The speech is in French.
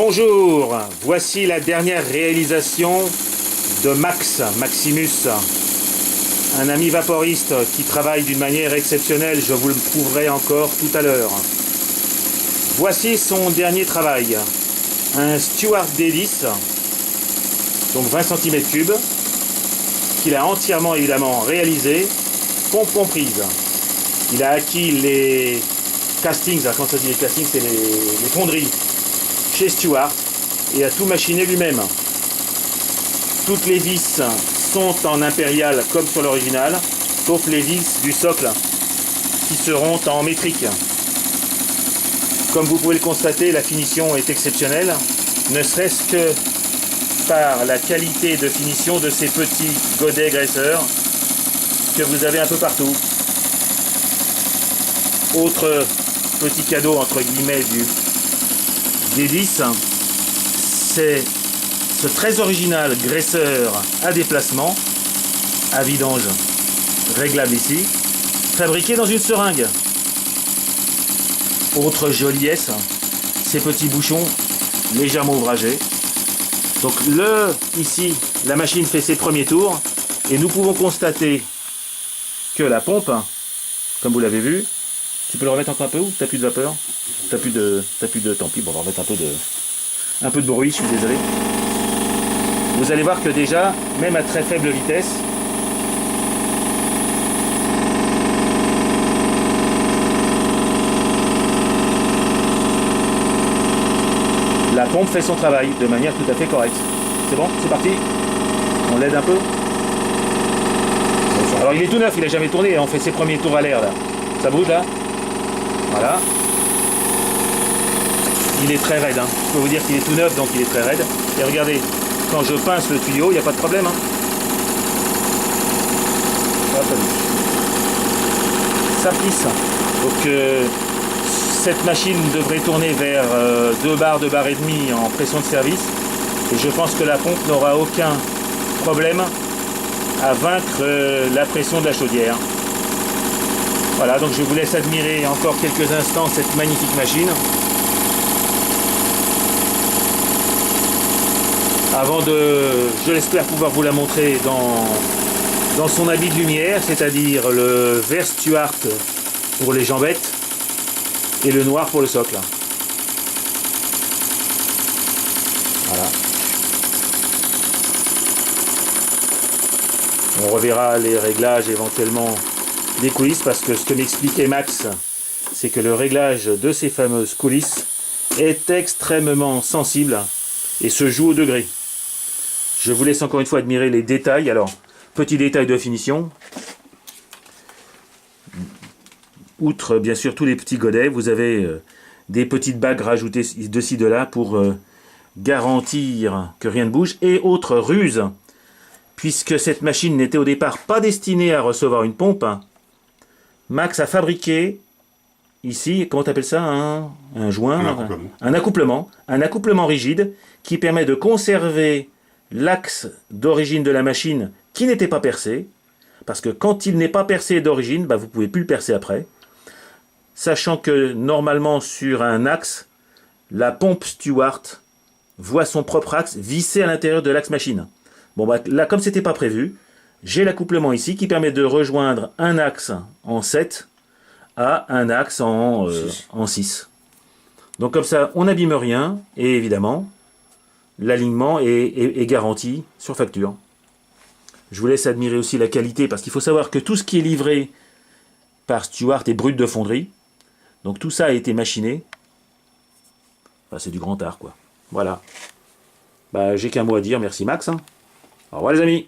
Bonjour, voici la dernière réalisation de Maximus, un ami vaporiste qui travaille d'une manière exceptionnelle, je vous le prouverai encore tout à l'heure. Voici son dernier travail, un Stuart Davis, donc 20 cm3, qu'il a entièrement évidemment réalisé, pompe comprise. Il a acquis les castings, quand ça dit les castings, c'est les fonderies, chez Stuart, et a tout machiné lui-même. Toutes les vis sont en impérial comme sur l'original, sauf les vis du socle qui seront en métrique. Comme vous pouvez le constater, la finition est exceptionnelle, ne serait-ce que par la qualité de finition de ces petits godets graisseurs que vous avez un peu partout. Autre petit cadeau entre guillemets des vis, c'est ce très original graisseur à déplacement, à vidange, réglable ici, fabriqué dans une seringue. Autre joliesse, ces petits bouchons légèrement ouvragés. Donc ici, la machine fait ses premiers tours et nous pouvons constater que la pompe, comme vous l'avez vu, tu peux le remettre encore un peu ou t'as plus de vapeur? T'as plus de tant pis, bon, on va remettre un peu de bruit, je suis désolé. Vous allez voir que déjà, même à très faible vitesse, la pompe fait son travail de manière tout à fait correcte. C'est bon, c'est parti. On l'aide un peu. Alors il est tout neuf, il n'a jamais tourné, on fait ses premiers tours à l'air là. Ça bouge là. Voilà. Il est très raide, hein. Je peux vous dire qu'il est tout neuf, donc il est très raide. Et regardez, quand je pince le tuyau, il n'y a pas de problème. Hein. Ça plisse. Donc cette machine devrait tourner vers 2 bars, 2 bars et demi en pression de service. Et je pense que la pompe n'aura aucun problème à vaincre la pression de la chaudière. Voilà, donc je vous laisse admirer encore quelques instants cette magnifique machine. Avant de, je l'espère, pouvoir vous la montrer dans son habit de lumière, c'est-à-dire le vert Stuart pour les jambettes et le noir pour le socle. Voilà. On reverra les réglages éventuellement des coulisses, parce que ce que m'expliquait Max, c'est que le réglage de ces fameuses coulisses est extrêmement sensible et se joue au degré. Je vous laisse encore une fois admirer les détails. Alors, petit détail de finition. Outre bien sûr tous les petits godets, vous avez des petites bagues rajoutées de ci de là pour garantir que rien ne bouge. Et autre ruse, puisque cette machine n'était au départ pas destinée à recevoir une pompe, Max a fabriqué ici, comment tu appelles ça, un joint, un accouplement rigide qui permet de conserver l'axe d'origine de la machine qui n'était pas percé, parce que quand il n'est pas percé d'origine, vous ne pouvez plus le percer après, sachant que normalement sur un axe, la pompe Stuart voit son propre axe vissé à l'intérieur de l'axe machine. Bon, là, comme c'était pas prévu, j'ai l'accouplement ici qui permet de rejoindre un axe en 7 à un axe en 6. Donc comme ça, on n'abîme rien et évidemment, l'alignement est garanti sur facture. Je vous laisse admirer aussi la qualité, parce qu'il faut savoir que tout ce qui est livré par Stuart est brut de fonderie. Donc tout ça a été machiné. Enfin, c'est du grand art, quoi. Voilà. J'ai qu'un mot à dire. Merci Max. Au revoir les amis.